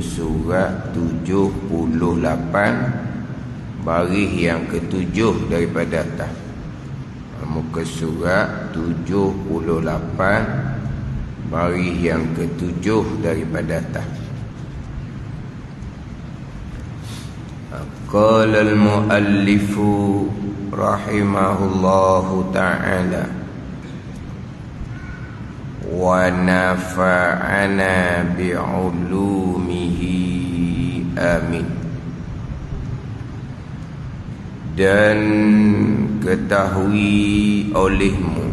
surat 78 baris yang ke-7 daripada atas. Muka surat 78 baris yang ke-7 daripada atas. Qala al-muallifu rahimahullahu ta'ala wa nafa'ana bi'ulumihi amin. Dan ketahui olehmu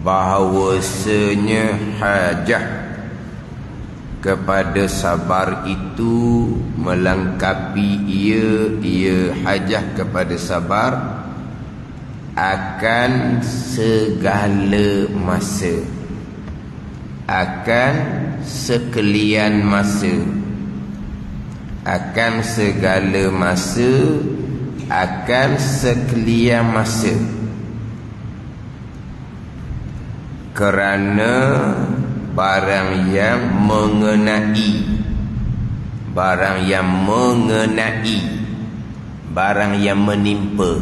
bahawasanya hajah kepada sabar itu melengkapi ia hajah kepada sabar akan segala masa, akan sekalian masa, akan segala masa, akan sekalian masa. Kerana barang yang mengenai, barang yang mengenai, barang yang menimpa.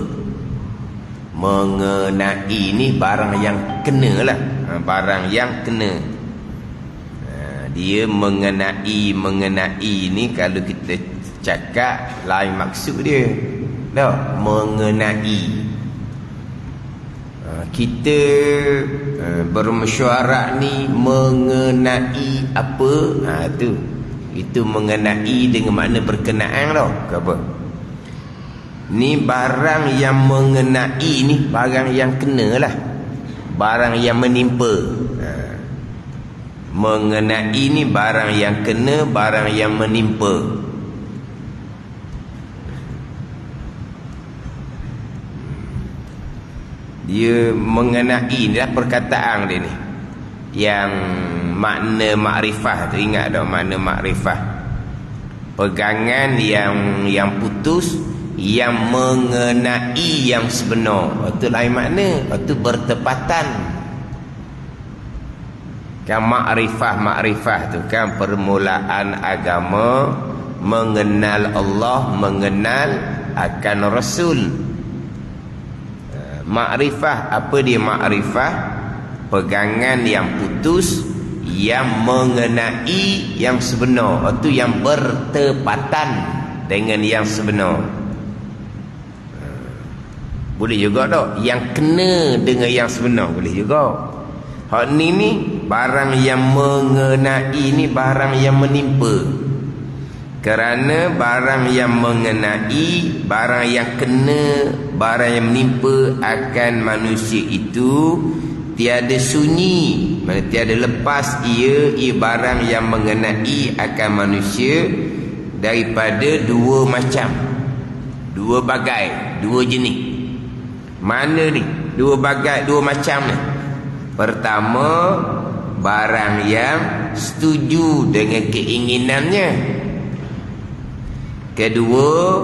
Mengenai ni barang yang kena lah, barang yang kena. Dia mengenai ni kalau kita cakap lain maksud dia. Tak, mengenai. Kita bermesyuarat ni mengenai apa? Tu. Itu mengenai dengan makna berkenaan tau. Ke apa? Ni barang yang mengenai ni barang yang kena lah, barang yang menimpa. Mengenai ni barang yang kena, barang yang menimpa. Dia mengenai ni lah perkataan dia ni, yang makna makrifah tu. Ingat tak makna makrifah? Pegangan yang putus, yang mengenai yang sebenar. Itu lain makna, itu bertepatan. Kan makrifah tu kan permulaan agama, mengenal Allah, mengenal akan Rasul. Makrifah, apa dia makrifah? Pegangan yang putus, yang mengenai yang sebenar. Itu yang bertepatan dengan yang sebenar. Boleh juga tak? Yang kena dengan yang sebenar boleh juga. Hak ni barang yang mengenai ni barang yang menimpa. Kerana barang yang mengenai, barang yang kena, barang yang menimpa akan manusia itu tiada sunyi, maksudnya tiada lepas ia barang yang mengenai akan manusia daripada dua macam, dua bagai, dua jenis. Mana ni? Dua bagai, dua macam ni. Pertama, barang yang setuju dengan keinginannya. Kedua,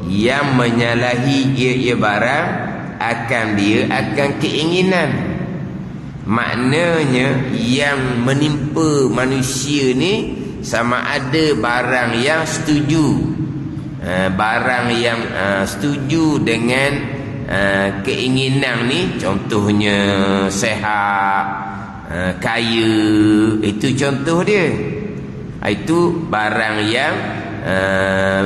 yang menyalahi ia barang akan keinginan. Maknanya yang menimpa manusia ni sama ada barang yang setuju, barang yang setuju dengan keinginan ni, contohnya sehat, kaya, itu contoh dia. Itu barang yang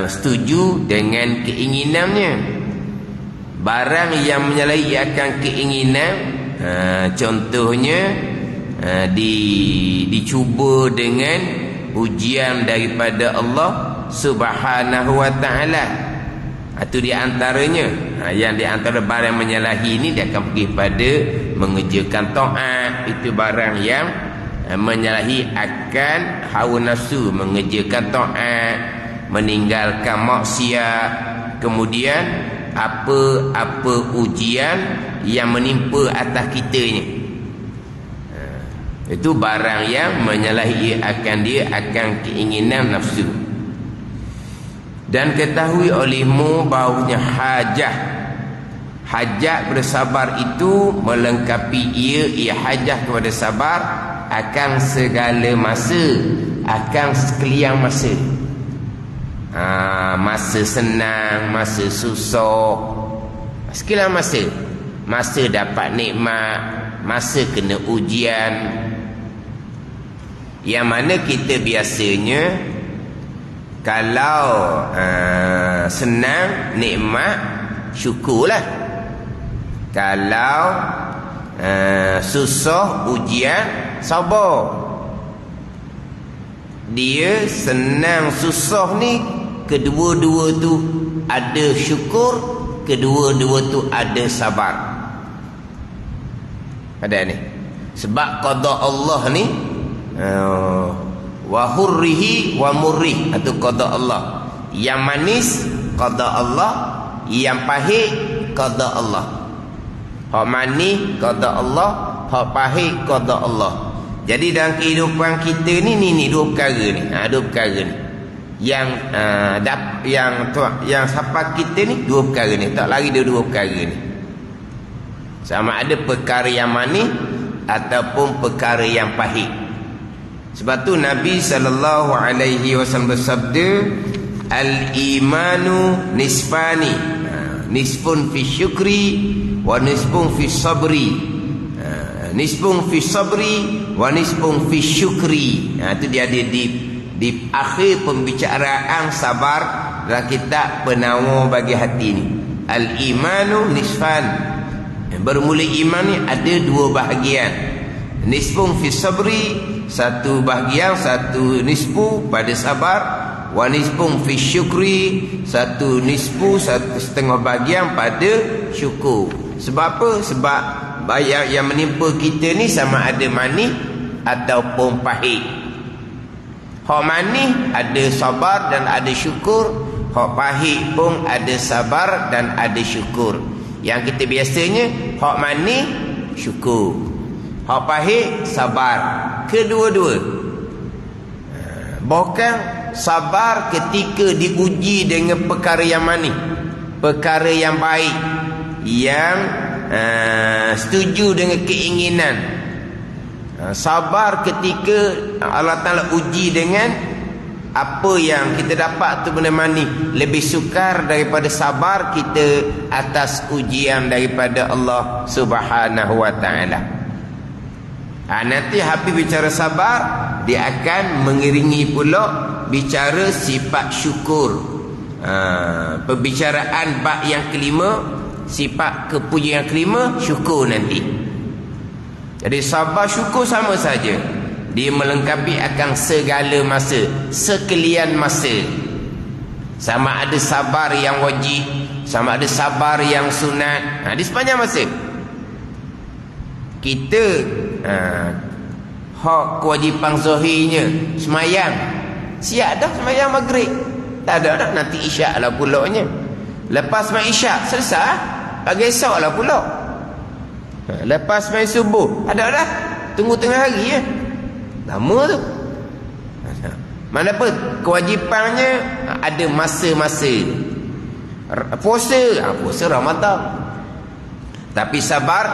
setuju dengan keinginannya. Barang yang menyalahi akan keinginan, contohnya dicuba dengan ujian daripada Allah Subhanahu wa ta'ala. Itu di antaranya. Yang di antara barang menyalahi ini, dia akan pergi pada mengerjakan taat. Itu barang yang menyalahi akan hawa nafsu, mengerjakan taat, meninggalkan maksiat. Kemudian apa-apa ujian yang menimpa atas kitanya, itu barang yang menyalahi akan keinginan nafsu. Dan ketahui olehmu bahawanya hajat bersabar itu melengkapi ia hajat kepada sabar akan segala masa, akan sekalian masa. Masa senang, masa susah, sekalian masa. Masa dapat nikmat, masa kena ujian. Yang mana kita biasanya kalau senang, nikmat, syukurlah. Kalau susah, ujian, sabar. Dia senang susah ni, kedua-dua tu ada syukur, kedua-dua tu ada sabar. Ada ni. Sebab qada Allah ni wa hurrihi wa murrih, itu qada Allah. Yang manis qada Allah, yang pahit qada Allah. Hak manis qada Allah, hak pahit qada Allah. Jadi dalam kehidupan kita ni dua perkara ni. Dua perkara ni. Yang siapa kita ni dua perkara ni. Tak lari dia dua perkara ni. Sama ada perkara yang manis ataupun perkara yang pahit. Sebab tu Nabi SAW bersabda, al-imanu nisfani, nisfun fi syukri wa nisfun fi sabri, nisfun fi sabri wa nisfun fi syukri. Itu dia ada di akhir pembicaraan sabar dalam kitab Penawar bagi Hati ni. Al-imanu nisfan, bermula iman ni ada dua bahagian. Nisfun fi sabri, satu bahagian, satu nisfu pada sabar. Wa nisfun fi syukri, satu nisfu, satu setengah bahagian pada syukur. Sebab apa? Sebab yang menimpa kita ni sama ada manis ataupun pahit. Hak manis ada sabar dan ada syukur, hak pahit pun ada sabar dan ada syukur. Yang kita biasanya hak manis syukur, hak pahit sabar, kedua-dua. Bahkan sabar ketika diuji dengan perkara yang manis, perkara yang baik, yang setuju dengan keinginan. Sabar ketika Allah Ta'ala uji dengan apa yang kita dapat tu benda manis, lebih sukar daripada sabar kita atas ujian daripada Allah Subhanahu wa Ta'ala. Nanti habis bicara sabar, dia akan mengiringi pula bicara sifat syukur. Pembicaraan bab yang kelima, sifat kepujian yang kelima, syukur nanti. Jadi sabar syukur sama saja, dia melengkapi akan segala masa, sekalian masa. Sama ada sabar yang wajib, sama ada sabar yang sunat, di sepanjang masa. Kita hak kewajipan zahirnya semayang, siap dah semayang maghrib, tak ada dah, nanti isyak lah pulaknya. Lepas main isyak selesai, pagi esok lah pulak. Lepas main subuh, ada dah, tunggu tengah hari ya. Lama tu. Mana pun kewajipannya ada masa-masa. Puasa, puasa Ramadan. Tapi sabar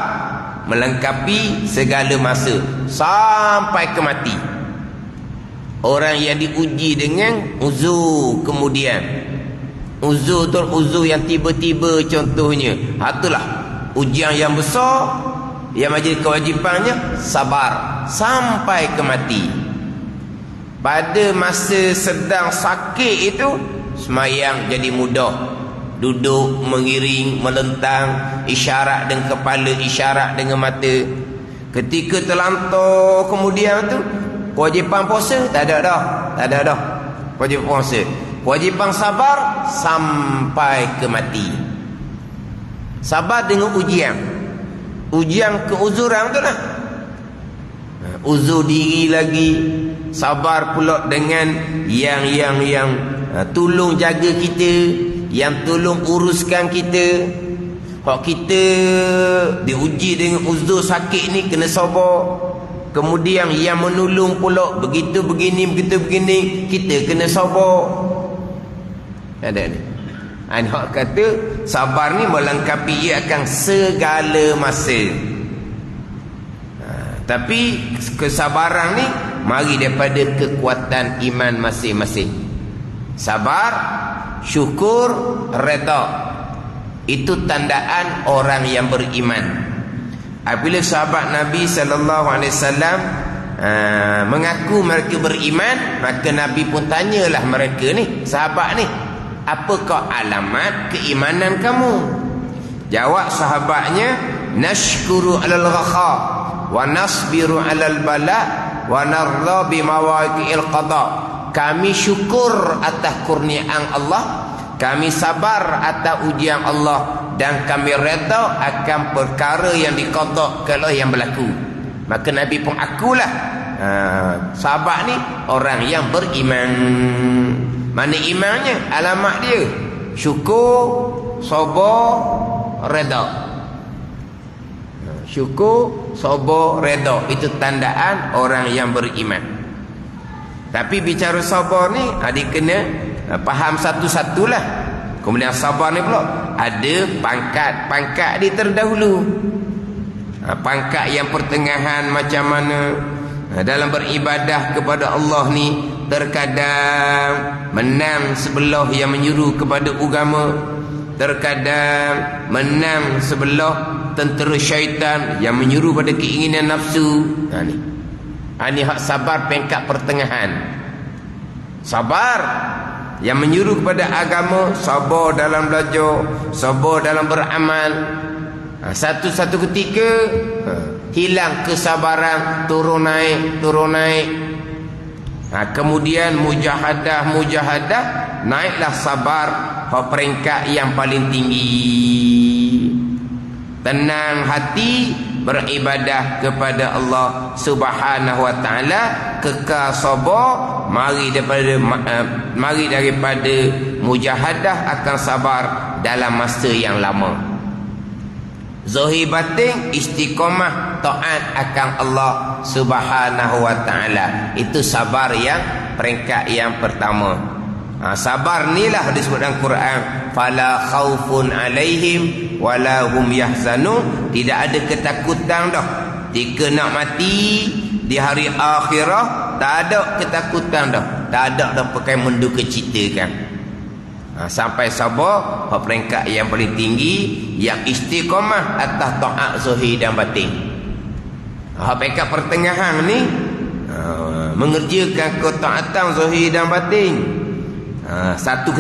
melengkapi segala masa sampai ke mati. Orang yang diuji dengan uzur kemudian. Uzur tu uzur yang tiba-tiba contohnya. Itulah ujian yang besar yang menjadi kewajipannya sabar sampai ke mati. Pada masa sedang sakit itu, semayang jadi mudah, duduk mengiring, melentang, isyarat dengan kepala, isyarat dengan mata. Ketika terlantar kemudian tu, kewajipan puasa tak ada dah, tak ada dah kewajipan puasa. Kewajipan sabar sampai ke mati. Sabar dengan ujian, ujian keuzuran tu lah. Uzur diri lagi, sabar pula dengan yang tolong jaga kita, yang tolong uruskan kita. Kalau kita diuji dengan uzur sakit ni, kena sabar. Kemudian yang menolong pula begitu begini, kita kena sabar. Ada ni. Hak kata sabar ni melengkapi ia akan segala masa. Tapi kesabaran ni mari daripada kekuatan iman masing-masing. Sabar, syukur, redha. Itu tandaan orang yang beriman. Apabila sahabat Nabi SAW mengaku mereka beriman, maka Nabi pun tanyalah mereka ni, sahabat ni, apakah alamat keimanan kamu? Jawab sahabatnya, nashkuru alal ghaha wa nasbiru alal bala wa narda bimawaqi'il qada. Kami syukur atas kurniaan Allah, kami sabar atas ujian Allah, dan kami redha akan perkara yang diqada kalau yang berlaku. Maka Nabi pun akulah sahabat ni orang yang beriman. Mana imannya? Alamat dia syukur, sabar, redha. Syukur, sabar, redha. Itu tandaan orang yang beriman. Tapi bicara sabar ni adik kena faham satu-satulah. Kemudian sabar ni pula ada pangkat dia terdahulu. Pangkat yang pertengahan macam mana? Dalam beribadah kepada Allah ni, terkadang menang sebelah yang menyuruh kepada agama, terkadang menang sebelah tentera syaitan yang menyuruh pada keinginan nafsu. Ini hak sabar pangkat pertengahan. Sabar yang menyuruh kepada agama, sabar dalam belajar, sabar dalam beramal. Satu-satu ketika hilang kesabaran, turun naik. Kemudian mujahadah, naiklah sabar ke peringkat yang paling tinggi. Tenang hati, beribadah kepada Allah Subhanahu wa taala, kekal sabar, mari daripada mujahadah akan sabar dalam masa yang lama. Zahir batin istiqamah taat akan Allah Subhanahu wa taala. Itu sabar yang peringkat yang pertama. Sabar inilah disebut dalam Quran, fala khaufun alaihim wala hum yahzanun. Tidak ada ketakutan dah jika nak mati di hari akhirah. Tak ada ketakutan dah, tak ada dah pakai menduka citakan. Sampai sabar peringkat yang paling tinggi, yang istiqamah atas taat zahir dan batin. Peringkat pertengahan ni mengerjakan ketaatan zahir dan batin. Satu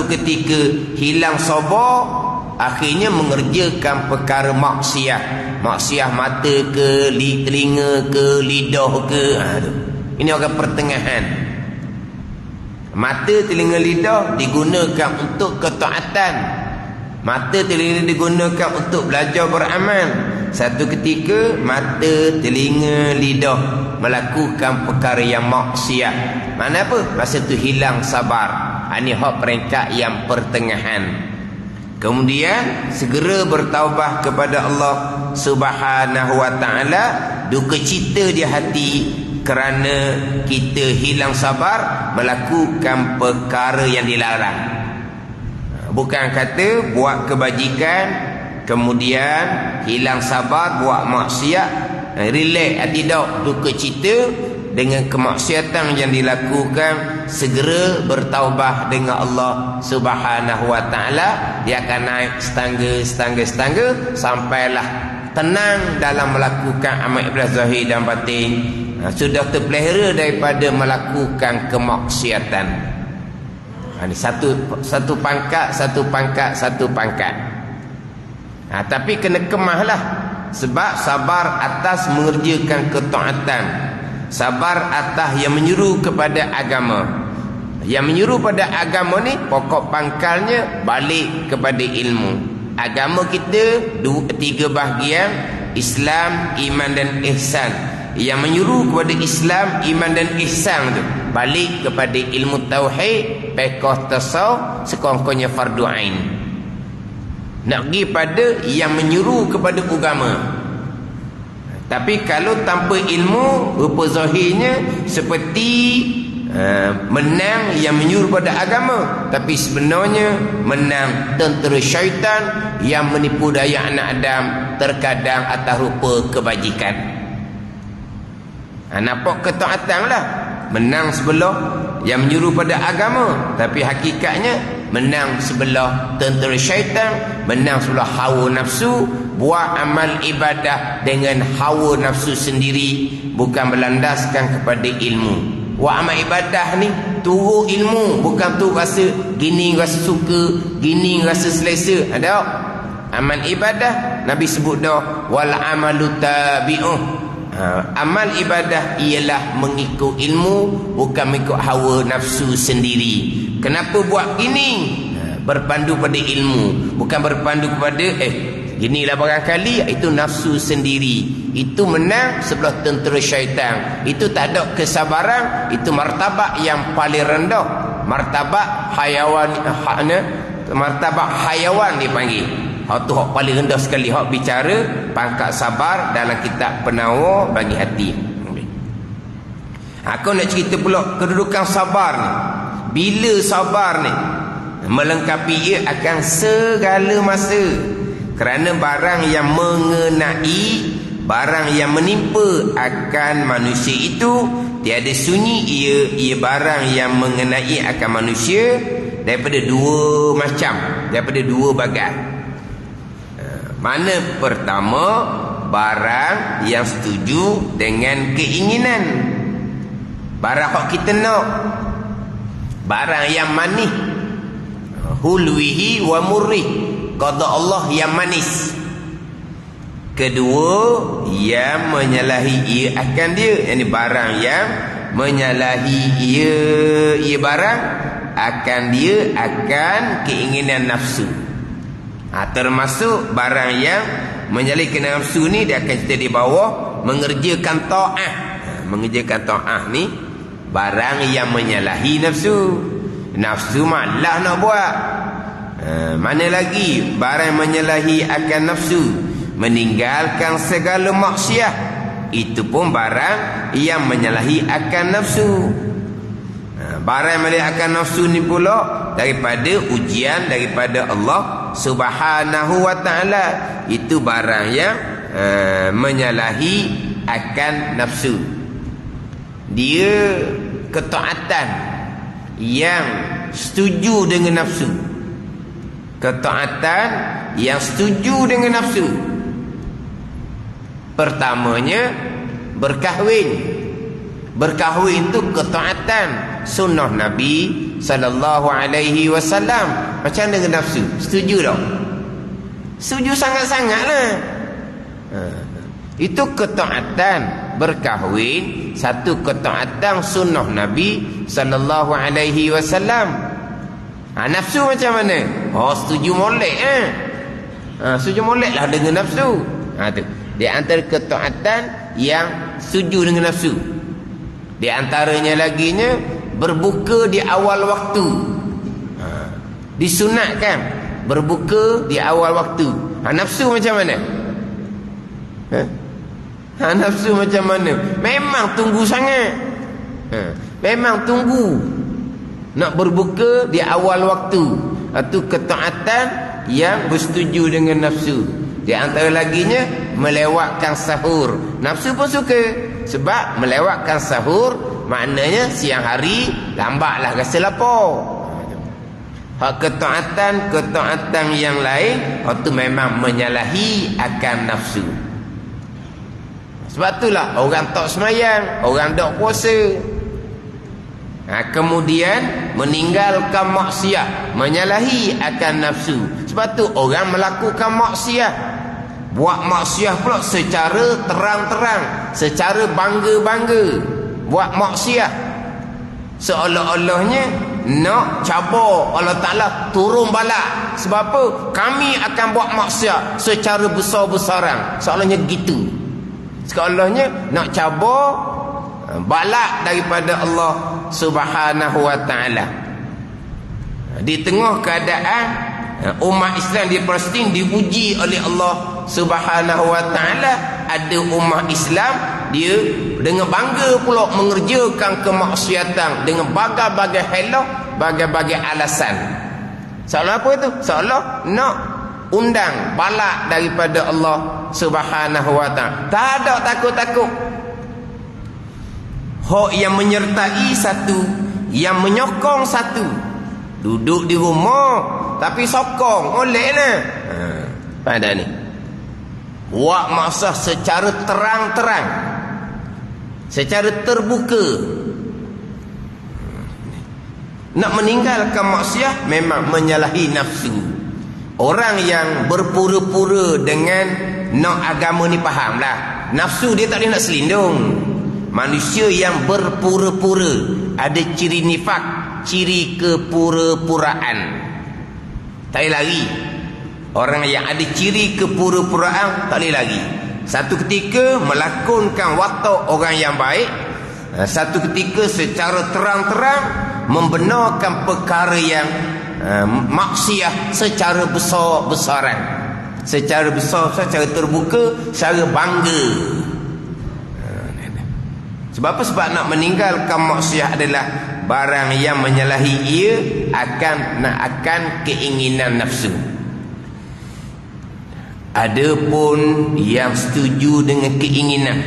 ketika hilang sabar, akhirnya mengerjakan perkara maksiat mata ke, telinga ke, lidah ke. Ini orang pertengahan. Mata, telinga, lidah digunakan untuk ketaatan. Mata, telinga digunakan untuk belajar beramal. Satu ketika mata, telinga, lidah melakukan perkara yang maksiat. Mana apa? Masa tu hilang sabar. Ini hak peringkat yang pertengahan. Kemudian segera bertaubat kepada Allah Subhanahu wa taala, duka cita di hati kerana kita hilang sabar melakukan perkara yang dilarang. Bukan kata buat kebajikan kemudian hilang sabar buat maksiat, relax, tidak, duka cita dengan kemaksiatan yang dilakukan, segera bertaubat dengan Allah Subhanahu wa taala. Dia akan naik setangga sampailah tenang dalam melakukan amal ibadah zahir dan batin. Sudah terpelihara daripada melakukan kemaksiatan. Ini satu pangkat. Tapi kena kemahlah, sebab sabar atas mengerjakan ketaatan, sabar atas yang menyuruh kepada agama. Yang menyuruh pada agama ni pokok pangkalnya balik kepada ilmu. Agama kita tiga bahagian: Islam, iman dan ihsan. Yang menyuruh kepada Islam, iman dan ihsan tu balik kepada ilmu tauhid, fiqh, tasawuf, sekurang-kurangnya fardu ain. Nak pergi pada yang menyuruh kepada agama. Tapi kalau tanpa ilmu, rupa zahirnya seperti menang yang menyuruh pada agama, tapi sebenarnya menang tentera syaitan yang menipu daya anak Adam, terkadang atas rupa kebajikan. Nampak ketaatan lah. Menang sebelah yang menyuruh pada agama, tapi hakikatnya menang sebelah tentera syaitan, menang sebelah hawa nafsu. Buat amal ibadah dengan hawa nafsu sendiri, bukan berlandaskan kepada ilmu. Buat amal ibadah ni turun ilmu, bukan tu rasa gini rasa suka, gini rasa selesa. Ada amal ibadah Nabi sebut dah wal amalu tabi'uh. Amal ibadah ialah mengikut ilmu, bukan mengikut hawa nafsu sendiri. Kenapa buat gini? Berpandu pada ilmu, bukan berpandu kepada ginilah barangkali. Itu nafsu sendiri. Itu menang sebelah tentera syaitan. Itu tak ada kesabaran. Itu martabak yang paling rendah. Martabak hayawan, martabak hayawan dipanggil. Hak tu hak paling rendah sekali. Hak bicara pangkat sabar dalam kitab Penawar bagi hati. Aku nak cerita pula kedudukan sabar ni. Bila sabar ni melengkapi ia akan segala masa. Kerana barang yang mengenai, barang yang menimpa akan manusia itu tiada sunyi. Ia barang yang mengenai akan manusia daripada dua macam, daripada dua bagai. Mana pertama, barang yang setuju dengan keinginan, barang yang kita nak, barang yang manis, hulwihi wa murrih, qada Allah yang manis. Kedua, yang menyalahi ia akan dia, yakni barang yang menyalahi ia barang akan dia akan keinginan nafsu. Termasuk barang yang menyalahi keinginan nafsu ni, dia akan cerita di bawah mengerjakan ta'ah. Mengerjakan ta'ah ni barang yang menyalahi nafsu. Nafsu malah nak buat. Mana lagi barang menyalahi akan nafsu, meninggalkan segala maksiat. Itu pun barang yang menyalahi akan nafsu. Barang yang menyalahi akan nafsu ni pula daripada ujian daripada Allah Subhanahu wa ta'ala. Itu barang yang menyalahi akan nafsu. Dia ketaatan yang setuju dengan nafsu. Ketaatan yang setuju dengan nafsu. Pertamanya berkahwin. Berkahwin itu ketaatan sunnah Nabi sallallahu alaihi wasallam. Macam mana dengan nafsu? Setuju tak? Setuju sangat-sangatlah. Itu ketaatan berkahwin, satu ketaatan sunnah Nabi sallallahu alaihi wasallam. Nafsu macam mana? Setuju molek setuju molek lah dengan nafsu. Tu di antara ketaatan yang setuju dengan nafsu. Di antaranya laginya berbuka di awal waktu. Disunatkan berbuka di awal waktu. Nafsu macam mana? Nafsu macam mana? Memang tunggu sangat. Memang tunggu nak berbuka di awal waktu. Itu ketaatan yang bersetuju dengan nafsu. Di antara laginya melewatkan sahur. Nafsu pun suka. Sebab melewatkan sahur maknanya siang hari lambatlah rasa lapar. Hak ketaatan yang lain, itu memang menyalahi akan nafsu. Sebab itulah orang tak semayang, orang tak puasa, kemudian meninggalkan maksiat, menyalahi akan nafsu. Sebab tu orang melakukan maksiat, buat maksiat pula secara terang-terang, secara bangga-bangga. Buat maksiat seolah-olahnya nak cabar Allah Ta'ala turun balak. Sebab apa? Kami akan buat maksiat secara besar-besaran. Seolah-olahnya gitu. Seolah-olahnya nak cabar balak daripada Allah Subhanahu wa ta'ala. Di tengah keadaan umat Islam di Palestin diuji oleh Allah Subhanahu wa ta'ala, ada umat Islam dia dengan bangga pula mengerjakan kemaksiatan dengan bagai-bagai helah, bagai-bagai alasan. Seolah apa itu? Seolah nak undang balak daripada Allah Subhanahu wa ta'ala. Tak ada takut-takut. Hak yang menyertai satu, yang menyokong satu. Duduk di rumah tapi sokong, oleh lah. Pada ni. Buat maksud secara terang-terang. Secara terbuka. Nak meninggalkan maksiat memang menyalahi nafsu. Orang yang berpura-pura dengan nak agama ni faham lah. Nafsu dia tak boleh nak selindung. Manusia yang berpura-pura ada ciri nifak, ciri kepura-puraan. Tak boleh lari. Orang yang ada ciri kepura-puraan tak boleh lari. Satu ketika melakonkan watak orang yang baik, satu ketika secara terang-terang membenarkan perkara yang maksiat secara besar-besaran, secara besar, secara terbuka, secara bangga. Sebab apa? Sebab nak meninggalkan maksiat adalah barang yang menyalahi ia akan keinginan nafsu. Adapun yang setuju dengan keinginan,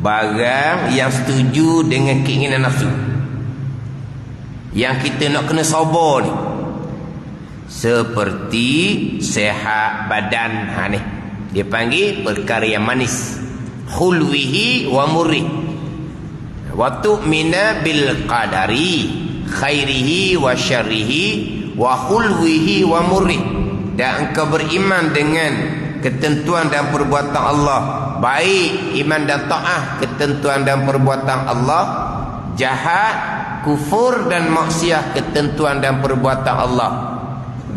barang yang setuju dengan keinginan nafsu, yang kita nak kena sabar ni, seperti sehat badan, ni dia panggil perkara yang manis, khulwihi wa murri, wa tu'mina bil qadari khairihi wa syarrihi wa khulwihi wa murri. Dan engkau beriman dengan ketentuan dan perbuatan Allah, baik iman dan ta'ah, ketentuan dan perbuatan Allah, jahat, kufur dan maksiat, ketentuan dan perbuatan Allah,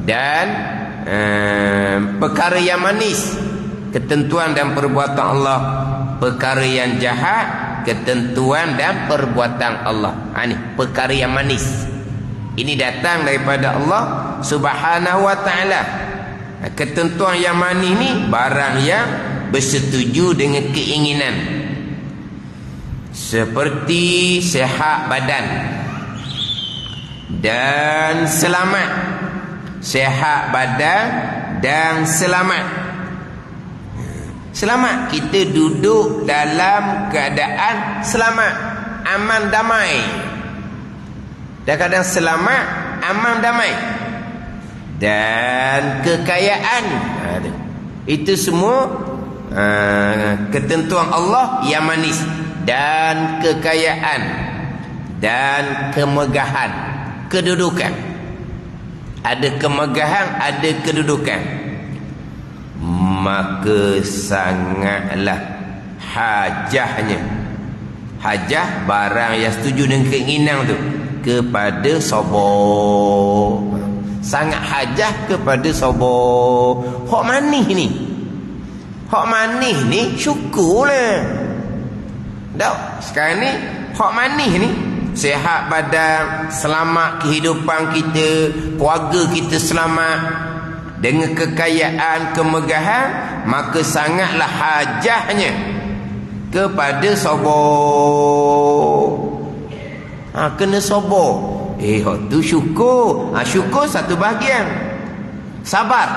dan perkara yang manis, ketentuan dan perbuatan Allah, perkara yang jahat, ketentuan dan perbuatan Allah. Ini perkara yang manis. Ini datang daripada Allah Subhanahu wa ta'ala. Ketentuan yang manis ni barang yang bersetuju dengan keinginan, seperti sehat badan dan selamat. Sehat badan dan selamat. Selamat, kita duduk dalam keadaan selamat, aman, damai. Dan kadang selamat, aman, damai. Dan kekayaan, itu semua ketentuan Allah yang manis. Dan kekayaan dan kemegahan, kedudukan. Ada kemegahan, ada kedudukan. Maka sangatlah hajahnya, hajah barang yang setuju dengan keinginan tu, kepada sabar. Sangat hajah kepada sabar. Hak manis ni, hak manis ni syukurlah. Tak, sekarang ni hak manis ni, sehat badan, selamat kehidupan kita, keluarga kita selamat, dengan kekayaan, kemegahan, maka sangatlah hajahnya kepada sabar. Kena sabar. Tu syukur. Syukur satu bahagian. Sabar.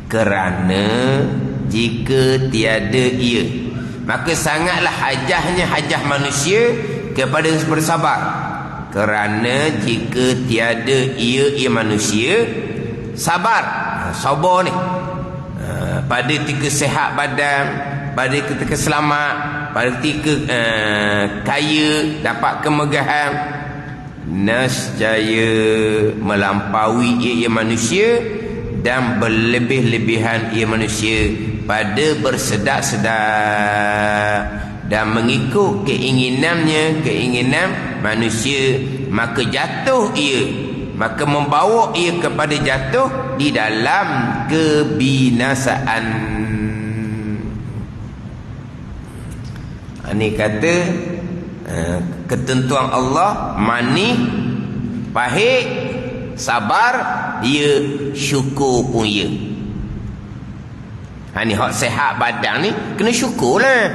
Kerana jika tiada ia, maka sangatlah hajahnya, hajah manusia kepada bersabar. Kerana jika tiada ia manusia, sabar. Sabar ni pada ketika sehat badan, pada ketika selamat, pada ketika kaya, dapat kemegahan, nescaya melampaui ia manusia dan berlebih-lebihan ia manusia pada bersedak-sedak dan mengikut keinginannya, keinginan manusia, maka jatuh ia, maka membawa ia kepada jatuh di dalam kebinasaan. Ini kata ketentuan Allah manis, pahit, sabar, ia syukur pun ia. Ini hak sehat badan ni kena syukurlah.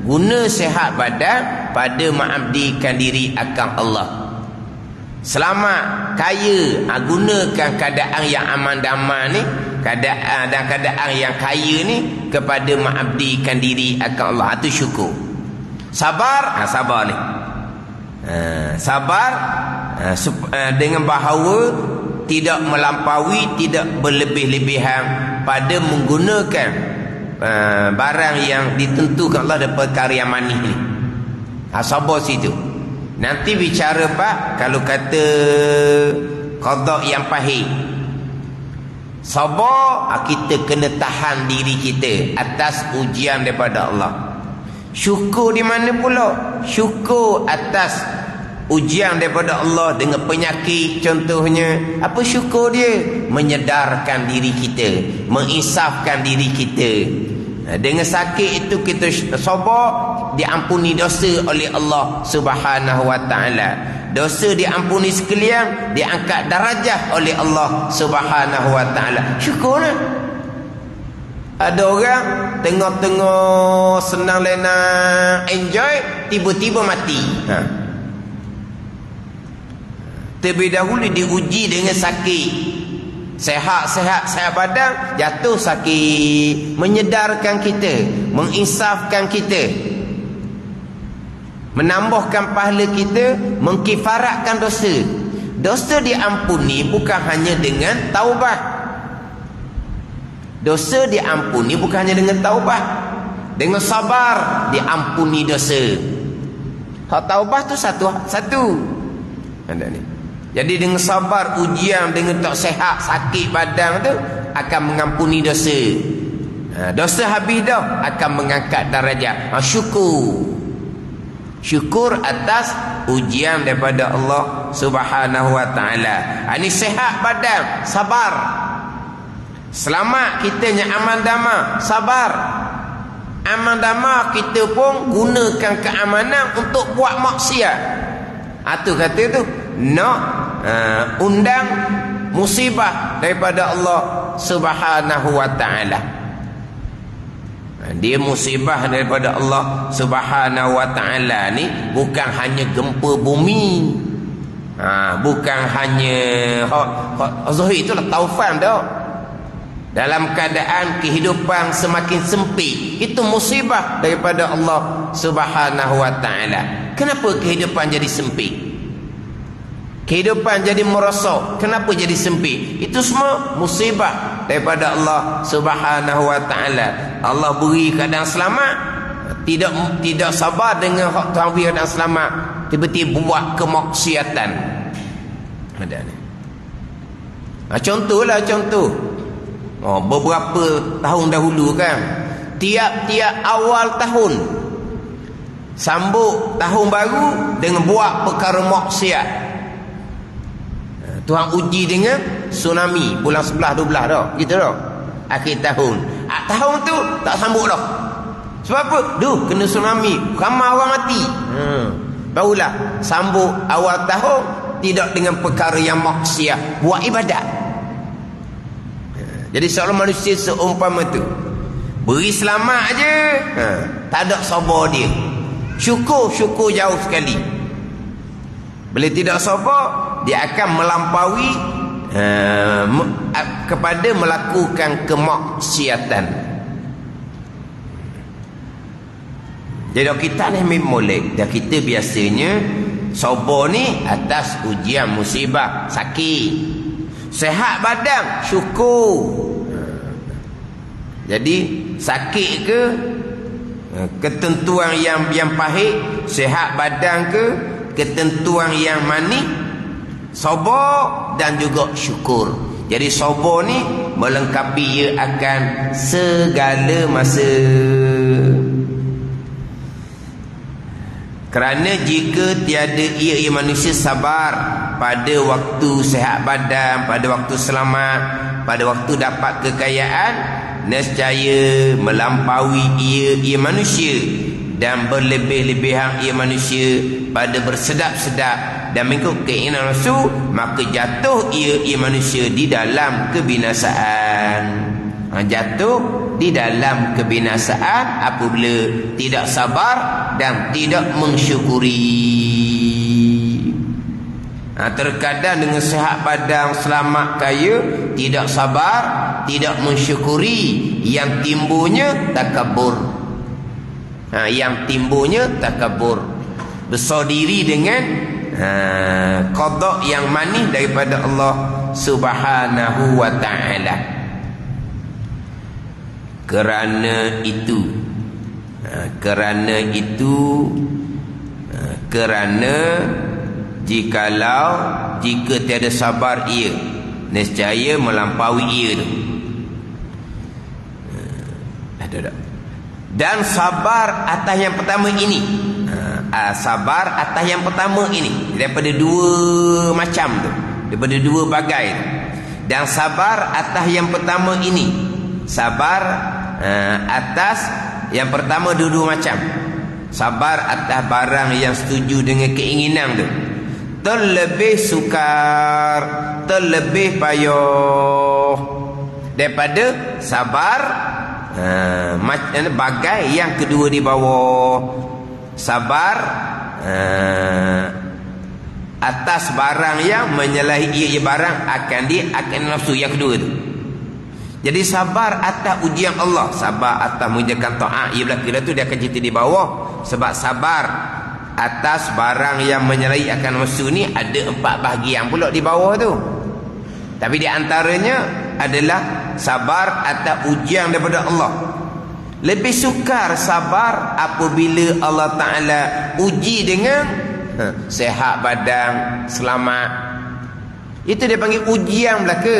Guna sehat badan pada mengabdikan diri akan Allah. Selamat, kaya, gunakan keadaan yang aman damai ni, keadaan yang kaya ni kepada mengabdikan diri akan Allah. Itu syukur. Sabar, sabar ni. Sabar dengan bahawa tidak melampaui, tidak berlebih-lebihan pada menggunakan barang yang ditentukan Allah daripada perkara yang manis ni. Sabar situ. Nanti bicara Pak, kalau kata qada yang pahit, sabar, kita kena tahan diri kita atas ujian daripada Allah. Syukur di mana pula? Syukur atas ujian daripada Allah dengan penyakit contohnya. Apa syukur dia? Menyedarkan diri kita, menginsafkan diri kita. Dengan sakit itu kita sabar, diampuni dosa oleh Allah Subhanahu wa taala. Dosa diampuni sekalian, diangkat darjah oleh Allah Subhanahu wa taala. Syukurlah. Ada orang tengah-tengah senang lena enjoy, tiba-tiba mati. Terlebih dahulu diuji dengan sakit. Sehat badan, jatuh sakit. Menyedarkan kita, menginsafkan kita, menambahkan pahala kita, mengkifaratkan dosa. Dosa diampuni bukan hanya dengan taubat. Dosa diampuni bukan hanya dengan taubat. Dengan sabar diampuni dosa. Hak taubat tu satu. Ada ni. Jadi dengan sabar ujian, dengan tak sihat, sakit badan tu akan mengampuni dosa. Dosa habis dah akan mengangkat darjat. Syukur atas ujian daripada Allah Subhanahu wa taala. Ini sihat badan, sabar. Selamat kitanya aman damai, sabar. Aman damai kita pun gunakan keamanan untuk buat maksiat. Tu kata tu nak undang musibah daripada Allah Subhanahu wa taala. Dia musibah daripada Allah Subhanahu wa taala ni bukan hanya gempa bumi. Bukan hanya zahir itulah taufan dah. Dalam keadaan kehidupan semakin sempit, itu musibah daripada Allah Subhanahu wa taala. Kenapa kehidupan jadi sempit? Kehidupan jadi merosot. Kenapa jadi sempit? Itu semua musibah daripada Allah Subhanahu wa taala. Allah beri keadaan selamat, tidak sabar dengan hak Tuhan beri keadaan selamat, tiba-tiba buat kemaksiatan. Ada ni. Contoh. Beberapa tahun dahulu kan, tiap-tiap awal tahun sambut tahun baru dengan buat perkara maksiat. Tuhan uji dengan tsunami bulan 11 12 dah, gitu dah. Akhir tahun. Tahun tu tak sambut dah. Sebab apa? Kena tsunami, ramai orang mati. Barulah sambut awal tahun tidak dengan perkara yang maksiat, buat ibadat. Jadi seorang manusia seumpama tu, beri selamat je, tak ada sabar dia. Syukur jauh sekali. Bila tidak sabar, dia akan melampaui kepada melakukan kemaksiatan. Jadi kita ni molek, dan kita biasanya sabar ni atas ujian musibah, sakit. Sehat badan, syukur. Jadi sakit ke, ketentuan yang pahit, sehat badan ke, ketentuan yang manis, sabar dan juga syukur. Jadi sabar ni melengkapi ia akan segala masa. Kerana jika tiada ia manusia sabar pada waktu sehat badan, pada waktu selamat, pada waktu dapat kekayaan, nescaya melampaui ia manusia dan berlebih-lebihan ia manusia pada bersedap-sedap dan mengikut keinginan nafsu, maka jatuh ia manusia di dalam kebinasaan. Jatuh di dalam kebinasaan apabila tidak sabar dan tidak mensyukuri. Terkadang dengan sehat badan, selamat kaya, tidak sabar, tidak mensyukuri, yang timbulnya takabur. Yang timbulnya takabur, besar diri dengan qada yang manis daripada Allah Subhanahu wa ta'ala. Kerana jika tiada sabar ia, nescaya melampaui ia tu. Dan sabar atas yang pertama ini, sabar atas yang pertama ini daripada dua macam tu, daripada dua bagai tu. Dan sabar atas yang pertama ini, sabar atas yang pertama dua-dua macam. Sabar atas barang yang setuju dengan keinginan tu, terlebih sukar, terlebih payah daripada sabar bagai yang kedua di bawah. Sabar atas barang yang menyalahi ia barang akan nafsu yang kedua tu. Jadi sabar atas ujian Allah, sabar atas mengerjakan taat, ia belakang tu dia akan cerita di bawah. Sebab sabar atas barang yang menyalahi akan nafsu ni ada 4 bahagian pula di bawah tu. Tapi di antaranya adalah sabar atas ujian daripada Allah. Lebih sukar sabar apabila Allah Ta'ala uji dengan sehat badan, selamat. Itu dia panggil ujian belaka.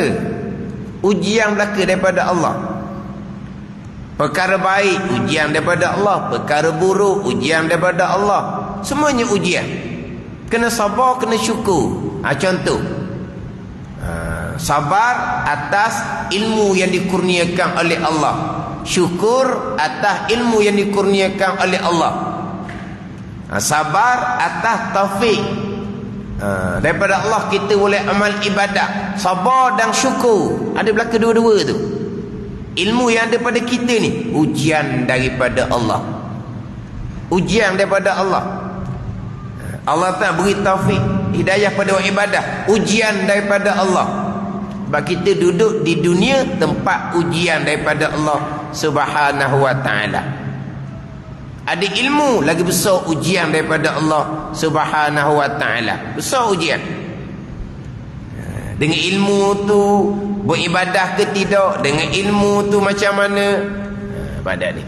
Ujian belaka daripada Allah. Perkara baik, ujian daripada Allah. Perkara buruk, ujian daripada Allah. Semuanya ujian. Kena sabar, kena syukur. Contoh, sabar atas ilmu yang dikurniakan oleh Allah, syukur atas ilmu yang dikurniakan oleh Allah. Sabar atas taufik daripada Allah kita boleh amal ibadah. Sabar dan syukur ada belaka dua-dua tu. Ilmu yang ada pada kita ni ujian daripada Allah, ujian daripada Allah. Allah tak beri taufik hidayah pada orang ibadah, ujian daripada Allah. Sebab kita duduk di dunia tempat ujian daripada Allah Subhanahu wa ta'ala. Ada ilmu lagi besar ujian daripada Allah Subhanahu wa ta'ala. Besar ujian. Dengan ilmu tu beribadah ke tidak, dengan ilmu tu macam mana ibadat ni.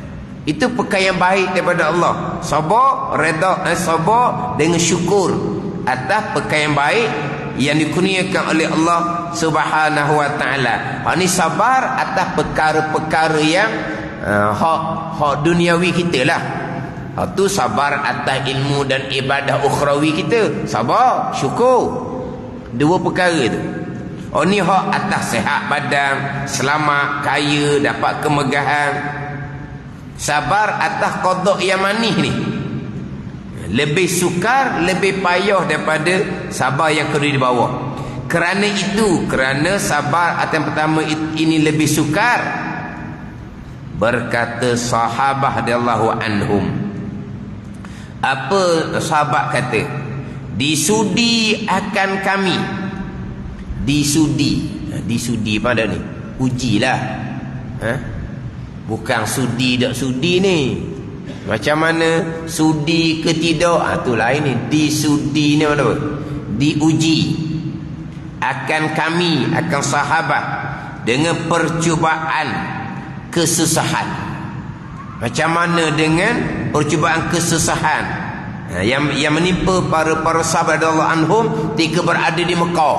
Itu perkara yang baik daripada Allah. Sabar, redha, sabar dengan syukur atas perkara yang baik yang dikurniakan oleh Allah Subhanahu wa ta'ala. Ini sabar atas perkara-perkara yang hak duniawi kita lah. Itu sabar atas ilmu dan ibadah ukhrawi kita. Sabar, syukur. Dua perkara tu. Ni hak atas sihat badan, selamat, kaya, dapat kemegahan. Sabar atas qada yang manis ni lebih sukar, lebih payah daripada sabar yang kedua di bawah. Kerana itu, kerana sabar atas yang pertama ini lebih sukar, berkata sahabah radhiyallahu anhum. Apa sahabat kata? Disudi akan kami. Disudi pada ni ujilah. Bukan sudi tak sudi ni. Macam mana sudi ke tidak, tu lain ni. Disudi ni mana? Diuji akan kami, akan sahabat dengan percubaan kesusahan. Macam mana dengan percubaan kesusahan yang menimpa para sahabat radhiyallahu anhum ketika berada di Mekah.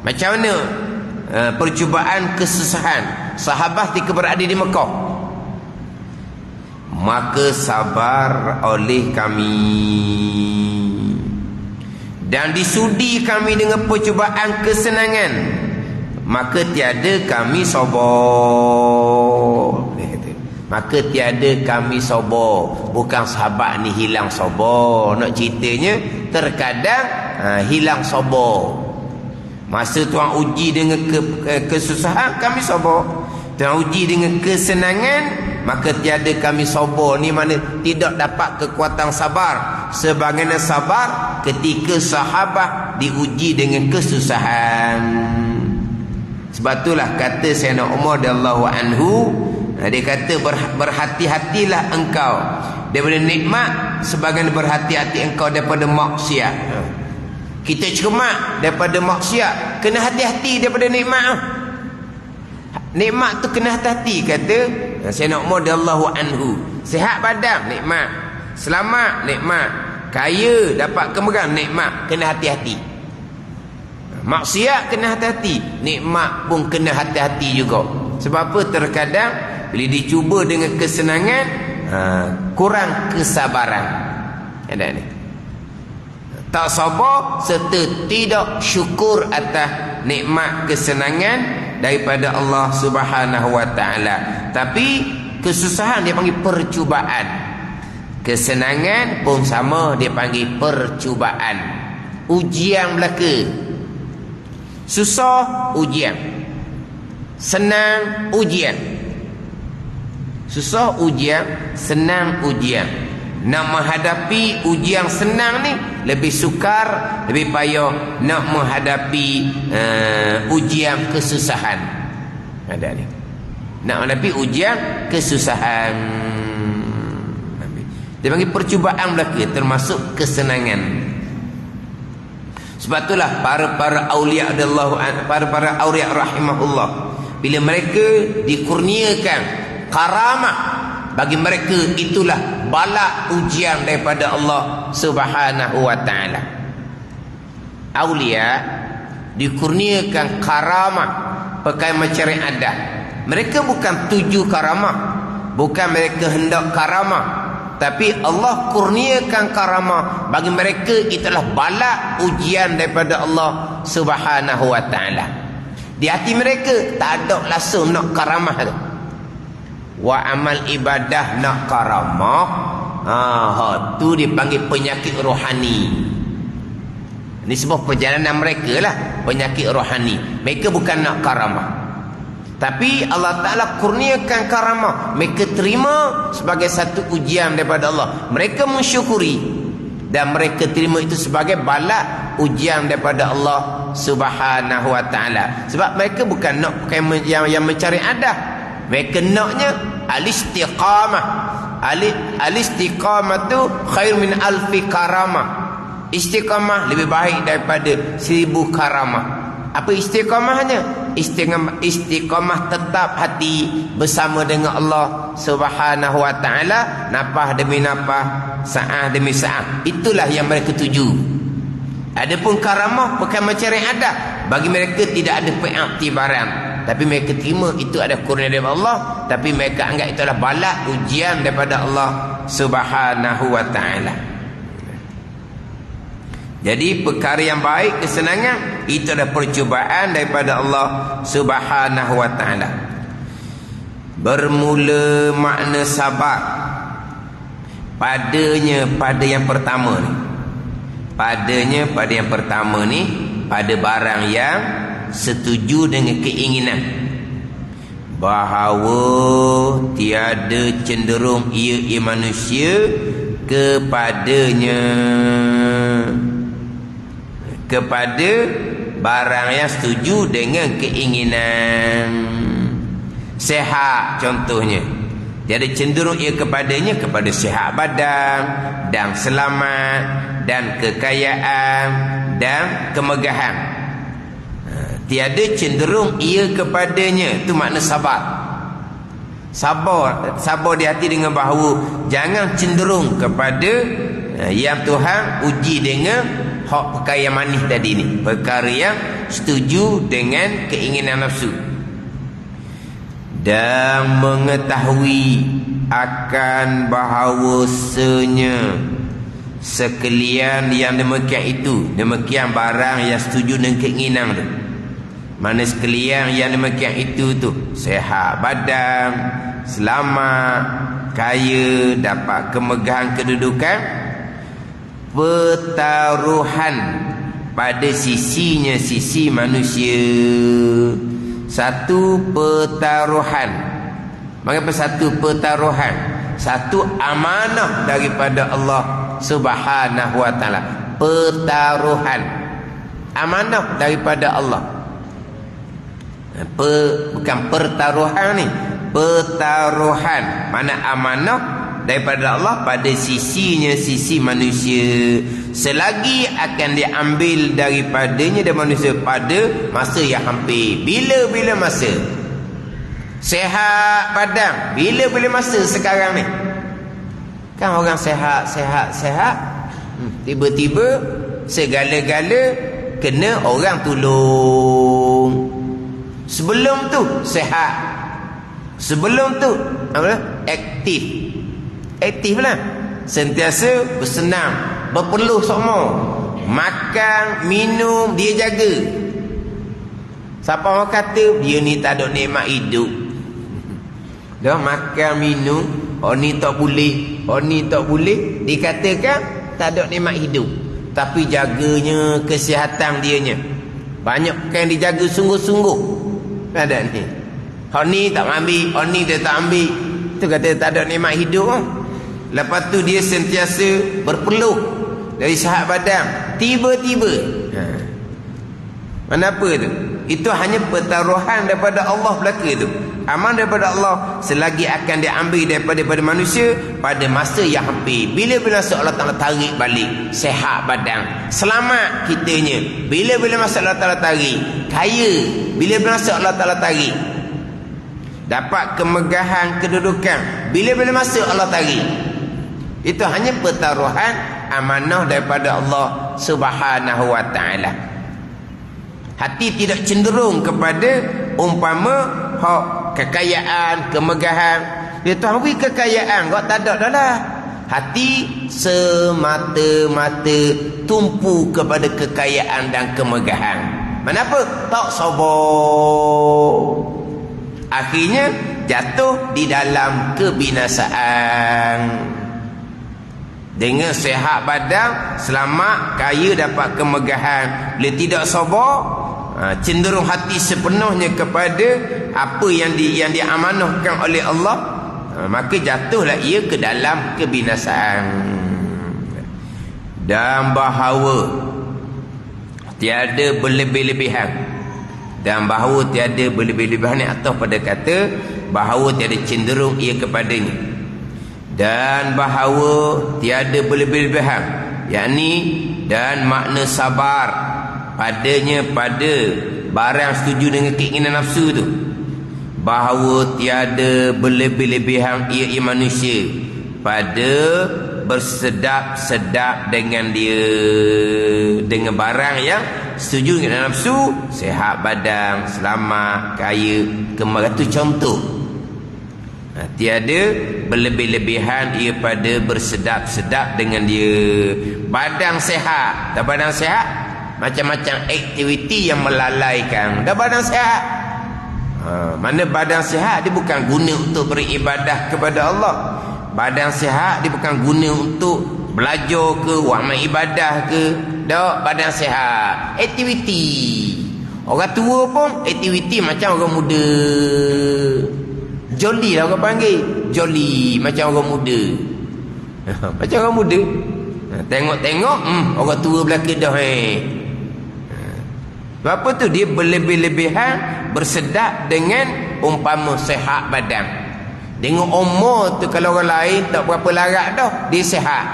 Macam mana percubaan kesusahan sahabat ketika berada di Mekah? Maka sabar oleh kami dan disudi kami dengan percubaan kesenangan, maka tiada kami sabar. Maka tiada kami sabar. Bukan sahabat ni hilang sabar. Nak ceritanya terkadang hilang sabar. Masa Tuhan uji dengan kesusahan, kami sabar. Tuhan uji dengan kesenangan, maka tiada kami sabar. Ni mana tidak dapat kekuatan sabar sebagaimana sabar ketika sahabat diuji dengan kesusahan. Sebab itulah kata Sayyidina Umar radhiyallahu anhu, dia kata berhati-hatilah engkau daripada nikmat sebagian berhati-hati engkau daripada maksiat. Kita cermat daripada maksiat, kena hati-hati daripada nikmat. Nikmat tu kena hati-hati. Kata Sayyidina Umar radhiyallahu anhu, sihat badan nikmat, selamat nikmat, kaya dapat kemegahan nikmat, kena hati-hati. Maksiat kena hati-hati, nikmat pun kena hati-hati juga. Sebab apa? Terkadang bila dicuba dengan kesenangan, kurang kesabaran. Ada ni, tak sabar serta tidak syukur atas nikmat kesenangan daripada Allah Subhanahu wa taala. Tapi kesusahan dia panggil percubaan. Kesenangan pun sama, dia panggil percubaan. Ujian belaka. Susah ujian, senang ujian. Susah ujian, senang ujian. Nak menghadapi ujian senang ni lebih sukar, lebih payah nak menghadapi ujian kesusahan. Ada ni, nak menghadapi ujian kesusahan. Dia panggil percubaan belaka, termasuk kesenangan. Sebab itulah para aulia Allah, para aulia rahimahullah, bila mereka dikurniakan karamah, bagi mereka itulah bala ujian daripada Allah Subhanahu wa taala. Aulia dikurniakan karamah pakai macam adat. Mereka bukan tuju karamah, bukan mereka hendak karamah, tapi Allah kurniakan karamah bagi mereka itulah bala ujian daripada Allah Subhanahu wa taala. Di hati mereka tak ada langsung nak karamah tu. Wa amal ibadah nak karamah, tu dipanggil penyakit rohani. Ini sebuah perjalanan mereka lah, penyakit rohani. Mereka bukan nak karamah, tapi Allah Ta'ala kurniakan karamah, mereka terima sebagai satu ujian daripada Allah. Mereka mensyukuri dan mereka terima itu sebagai bala ujian daripada Allah Subhanahu wa taala. Sebab mereka bukan nak pakai yang mencari adah. Mereka naknya al-istiqamah. Al-istiqamah tu khair min alfi karamah. Istiqamah lebih baik daripada 1000 karamah. Apa istiqamahnya? Istiqamah tetap hati bersama dengan Allah Subhanahu wa taala, nafas demi nafas, saat demi saat. Itulah yang mereka tuju. Adapun karamah bukan mencari adat, bagi mereka tidak ada pengiktibaran, tapi mereka terima itu ada kurnia daripada Allah, tapi mereka anggap itu adalah bala ujian daripada Allah Subhanahu wa taala. Jadi perkara yang baik, kesenangan, itu adalah percubaan daripada Allah Subhanahu wa taala. Bermula makna sabar padanya pada yang pertama ni. Padanya pada yang pertama ni, pada barang yang setuju dengan keinginan, bahawa tiada cenderung ia manusia kepada barang yang setuju dengan keinginan. Sehat contohnya, tiada cenderung ia kepadanya kepada sehat badan dan selamat dan kekayaan dan kemegahan. Tiada cenderung ia kepadanya, itu makna sabar. Sabar di hati dengan bahawa jangan cenderung kepada yang Tuhan uji dengan hak perkara yang manis tadi ni, perkara yang setuju dengan keinginan nafsu, dan mengetahui akan bahawasanya sekalian yang demikian itu, demikian barang yang setuju dengan keinginan tu. Mana sekalian yang demikian itu tu, sehat badan, selamat, kaya, dapat kemegahan kedudukan, pertaruhan pada sisinya, sisi manusia. Satu pertaruhan. Mengapa satu pertaruhan? Satu amanah daripada Allah Subhanahu wa taala. Pertaruhan, amanah daripada Allah. Bukan pertaruhan ni, pertaruhan mana amanah daripada Allah pada sisinya, sisi manusia. Selagi akan diambil daripadanya dan manusia pada masa yang hampir. Bila-bila masa. Sehat badan. Bila-bila masa sekarang ni. Kan orang sehat. Tiba-tiba segala-gala kena orang tolong. Sebelum tu sehat. Sebelum tu apa? Aktif lah. Sentiasa bersenam, berpeluh semua. Makan, minum dia jaga. Siapa orang kata dia ni tak ada nikmat hidup. Dah makan, minum, ni tak boleh, ni tak boleh, dikatakan tak ada nikmat hidup. Tapi jaganya kesihatan dianya. Banyak kan dijaga sungguh-sungguh. Ada ni. Ni tak ambil, ni dia tak ambil. Tu kata tak ada nikmat hidup. Lepas tu dia sentiasa berpeluh dari sihat badan. Tiba-tiba. Mana apa tu? Itu hanya pertaruhan daripada Allah belaka tu. Aman daripada Allah selagi akan diambil daripada manusia pada masa yang hampir. Bila-bila masa Allah Ta'ala tarik balik sehat badan, selamat kitanya. Bila-bila masa Allah Ta'ala tarik kaya, bila-bila masa Allah Ta'ala tarik dapat kemegahan kedudukan, bila-bila masa Allah tarik. Itu hanya pertaruhan amanah daripada Allah Subhanahu wa ta'ala. Hati tidak cenderung kepada umpama kekayaan, kemegahan. Dia tahu kekayaan kau tak ada dah lah. Hati semata-mata tumpu kepada kekayaan dan kemegahan. Kenapa? Tak sabar. Akhirnya jatuh di dalam kebinasaan. Dengan sehat badan, selamat, kaya, dapat kemegahan. Bila tidak sabar, cenderung hati sepenuhnya kepada apa yang diamanahkan oleh Allah, maka jatuhlah ia ke dalam kebinasaan. Dan bahawa tiada berlebih-lebihan. Dan bahawa tiada berlebih-lebihan ni atau pada kata bahawa tiada cenderung ia kepadanya. Dan bahawa tiada berlebih-lebihan, yakni dan makna sabar padanya pada barang setuju dengan keinginan nafsu tu. Bahawa tiada berlebih-lebihan ia manusia pada bersedap-sedap dengan dia, dengan barang yang setuju dengan nafsu, sehat badan, selamat, kaya, kemegahan. Itu contoh. Tiada berlebih-lebihan ia pada bersedap-sedap dengan dia. Badan sehat. Dah badan sehat, macam-macam aktiviti yang melalaikan. Dah badan sehat. Mana badan sehat dia bukan guna untuk beribadah kepada Allah. Badan sehat dia bukan guna untuk belajar ke, amal ibadah ke. Dah badan sehat, aktiviti. Orang tua pun aktiviti macam orang muda. Joli lah orang panggil. Joli macam orang muda. Macam orang muda. Tengok-tengok orang tua belaka dah. Apa tu? Dia berlebih-lebihan bersedap dengan umpama sehat badan. Dengan umur tu kalau orang lain tak berapa larat dah, dia sehat.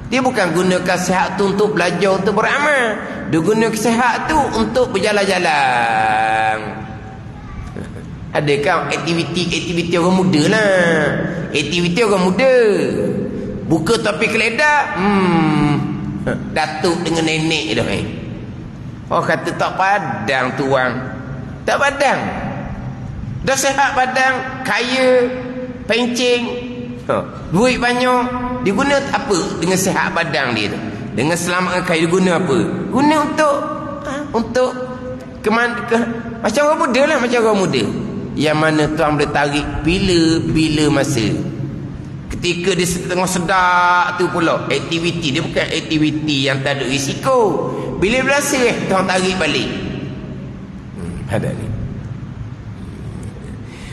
Dia bukan gunakan sehat tu untuk belajar, untuk beramal. Dia gunakan sehat tu untuk berjalan-jalan. Adakah aktiviti orang muda lah. Aktiviti orang muda. Buka topi keledar, datuk dengan nenek dah. Kata tak padang tuang. Tak padang. Dah sehat badan, kaya, pencing, duit banyak. Dia guna apa dengan sehat badan dia tu? Dengan selamat kaya dia guna apa? Guna untuk macam orang muda lah, macam orang muda. Yang mana tuan boleh tarik bila masa. Ketika dia tengah sedap tu pula, aktiviti dia bukan aktiviti yang tak ada risiko. Bila berasa tuan tarik balik. Ada ni.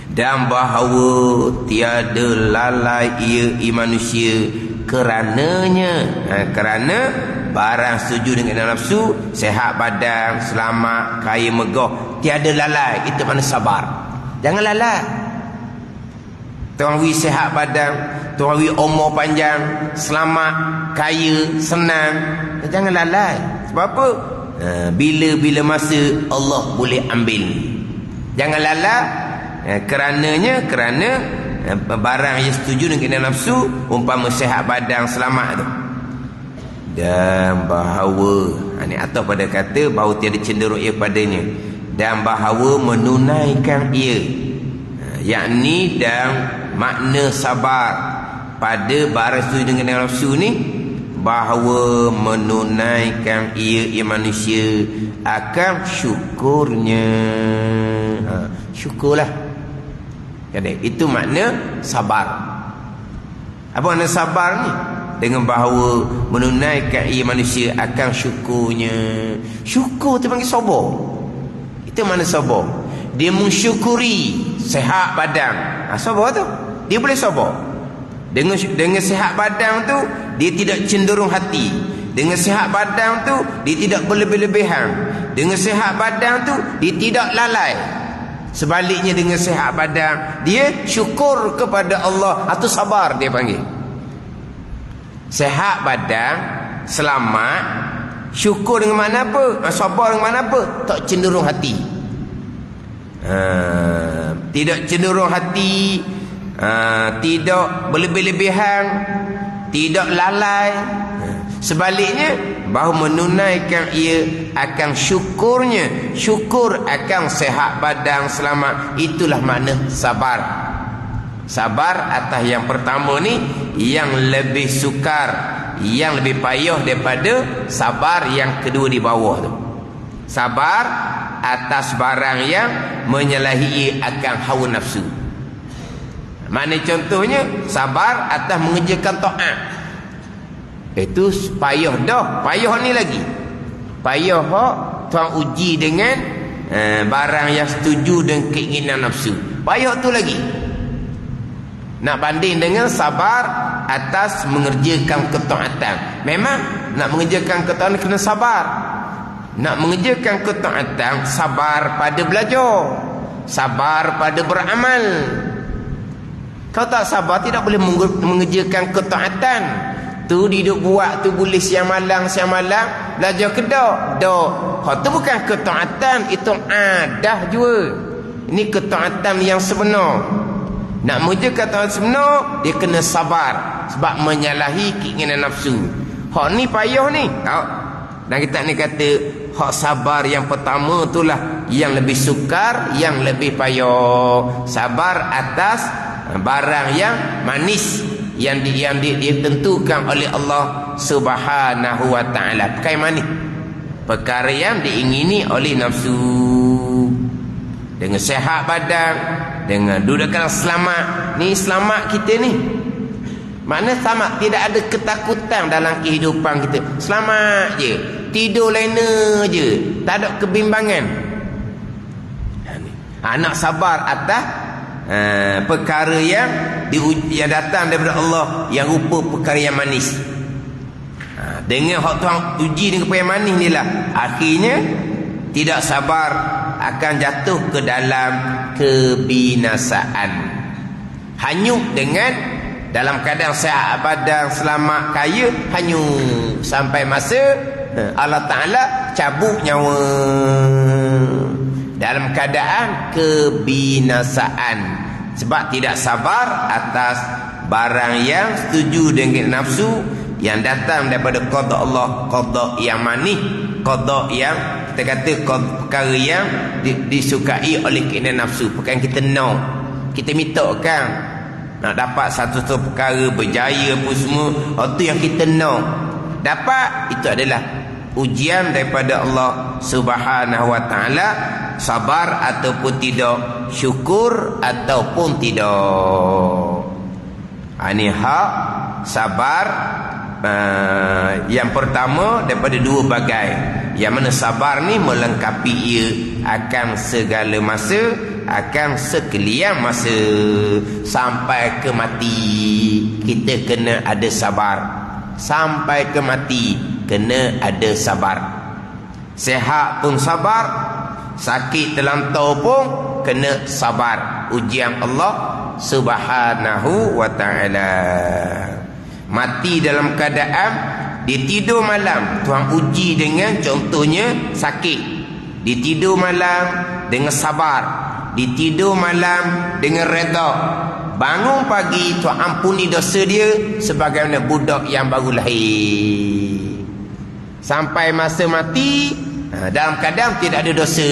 Dan bahawa tiada lalai ia manusia kerananya, kerana barang setuju dengan nafsu, sehat badan, selamat, kaya, megah, tiada lalai. Itu mana sabar. Jangan lalai. tuan wi sihat badan, tuan wi umur panjang, selamat, kaya, senang. Jangan lalai. Sebab apa? Bila-bila masa Allah boleh ambil. Jangan lalai. Kerana barang yang setuju dengan keinginan nafsu, umpama sihat badan, selamat tu, dan bahawa ini atau pada kata bahawa tiada cenderung ia padanya, dan bahawa menunaikan ia, yakni dan makna sabar pada barang setuju dengan nafsu ni, bahawa menunaikan ia manusia akan syukurnya. Syukurlah. Jadi itu makna sabar. Apa makna sabar ni? Dengan bahawa menunaikan ia manusia akan syukurnya. Syukur tu panggil sabar. Itu makna sabar. Dia mensyukuri sihat badan. Sabar tu. Dia boleh sabar. Dengan sihat badan tu, dia tidak cenderung hati. Dengan sihat badan tu, dia tidak berlebih-lebihan. Dengan sihat badan tu, dia tidak lalai. Sebaliknya dengan sihat badan, dia syukur kepada Allah. Atau sabar dia panggil. Sihat badan, selamat, syukur dengan mana apa? Sabar dengan mana apa? Tak cenderung hati. Tidak cenderung hati, tidak berlebih-lebihan, tidak lalai. Sebaliknya, bahawa menunaikan ia akan syukurnya. Syukur akan sihat badan, selamat. Itulah makna sabar. Sabar atas yang pertama ni, yang lebih sukar, yang lebih payah daripada sabar yang kedua di bawah tu. Sabar atas barang yang menyalahi akan hawa nafsu. Makna contohnya, sabar atas mengerjakan taat. Itu payah dah. Payah ni lagi. Payah hak tuan uji dengan barang yang setuju dengan keinginan nafsu. Payah tu lagi. Nak banding dengan sabar atas mengerjakan ketaatan. Memang nak mengerjakan ketaatan kena sabar. Nak mengerjakan ketaatan, sabar pada belajar, sabar pada beramal. Kau tak sabar, tidak boleh mengerjakan ketaatan. Tu duduk buat tu boleh siang malam belajar ke dak? Dak. Hak tu bukan ketaatan, itu adah jua. Ini ketaatan yang sebenar. Nak mengerjakan ketaatan sebenar, dia kena sabar sebab menyalahi keinginan nafsu. Hak ni payah ni. Dan kita ni kata hak sabar yang pertama itulah yang lebih sukar, yang lebih payah. Sabar atas barang yang manis, yang ditentukan oleh Allah Subhanahu wa taala. Perkara manis, perkara yang diingini oleh nafsu. Dengan sihat badan, dengan dudukkan selamat. Ni selamat kita ni. Makna selamat, tidak ada ketakutan dalam kehidupan kita. Selamat je. Tidur lena je, tak ada kebimbangan. Nak sabar atas perkara yang datang daripada Allah, yang rupa perkara yang manis. Dengan hak tuan uji dengan perkara yang manis ni lah, akhirnya tidak sabar akan jatuh ke dalam kebinasaan. Hanyut dengan dalam keadaan sihat badan, selamat, kaya, hanyut sampai masa Allah Ta'ala cabut nyawa dalam keadaan kebinasaan, sebab tidak sabar atas barang yang setuju dengan nafsu, yang datang daripada qada Allah, qada yang manis, qada yang kita kata perkara yang disukai oleh keinginan nafsu. Bukan kita nak, kita minta kan nak dapat satu perkara berjaya apa semua, itu yang kita nak dapat. Itu adalah ujian daripada Allah Subhanahu wa taala. Sabar ataupun tidak, syukur ataupun tidak. Ini hak sabar yang pertama daripada dua bagai, yang mana sabar ni melengkapi ia akan segala masa, akan sekalian masa, sampai ke mati kita kena ada sabar. Sampai ke mati kena ada sabar. Sehat pun sabar, sakit terlantau pun kena sabar. Ujian Allah Subhanahu wa ta'ala. Mati dalam keadaan dia tidur malam, Tuhan uji dengan contohnya sakit. Dia tidur malam dengan sabar, dia tidur malam dengan redha. Bangun pagi, Tuhan ampuni dosa dia sebagaimana budak yang baru lahir. Sampai masa mati, dalam keadaan tidak ada dosa,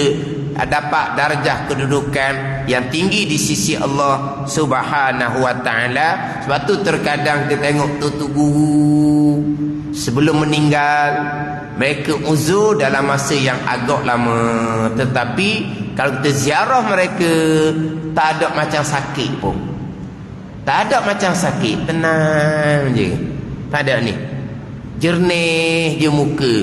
dapat darjah kedudukan yang tinggi di sisi Allah Subhanahu wa ta'ala. Sebab tu terkadang kita tengok tutu guru sebelum meninggal, mereka uzur dalam masa yang agak lama, tetapi kalau kita ziarah mereka, tak ada macam sakit pun, tak ada macam sakit, tenang je, tak ada ni, jernih je muka,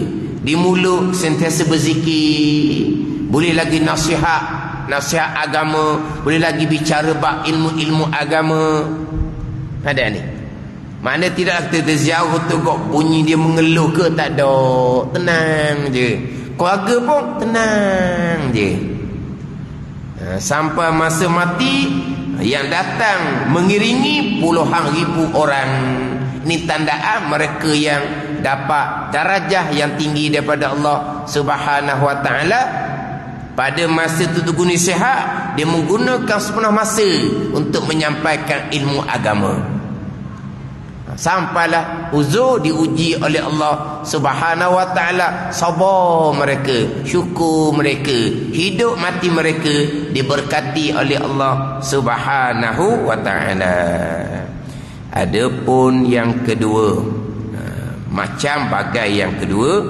di mulut sentiasa berzikir, boleh lagi nasihat agama, boleh lagi bicara bab ilmu-ilmu agama. Ada ni. Mana tidak kita ziarah tengok bunyi dia mengeluh ke, tak ada, tenang je. Keluarga pun tenang je. Sampai masa mati, yang datang mengiringi puluhan ribu orang. Ini tandaan mereka yang dapat darajah yang tinggi daripada Allah Subhanahu wa ta'ala. Pada masa tutup guna sihat, dia menggunakan sepenuh masa untuk menyampaikan ilmu agama. Sampailah uzur diuji oleh Allah Subhanahu wa ta'ala. Sabar mereka, syukur mereka, hidup mati mereka diberkati oleh Allah Subhanahu wa ta'ala. Adapun yang kedua, macam bagai yang kedua,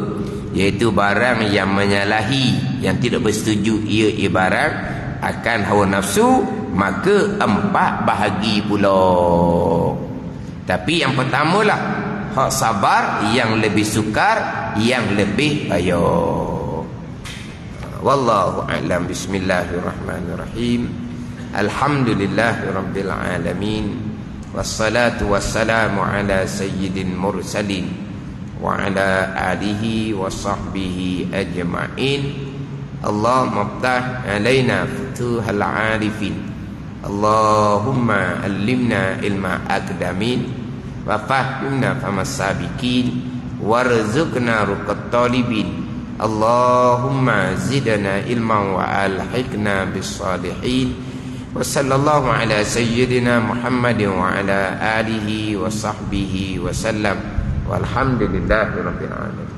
iaitu barang yang menyalahi, yang tidak bersetuju ia ibarat akan hawa nafsu, maka 4 bahagi pula. Tapi yang pertamalah hak sabar, yang lebih sukar, yang lebih payah. Wallahu a'lam. Bismillahirrahmanirrahim. Alhamdulillahirabbil alamin. Wassalatu wassalamu ala sayyidil mursalin wa ala alihi wa sahbihi ajma'in. Allahumma ftah alaina futuhal arifin. Allahumma allimna ilma aqdamin wa fahimna famas sabiqin warzuqna ruqat talibin. Allahumma zidna ilman wa alhiqna bis salihin. Wa sallallahu ala sayyidina Muhammadin wa ala alihi wa sahbihi wa sallam. Walhamdulillahi rabbil alamin.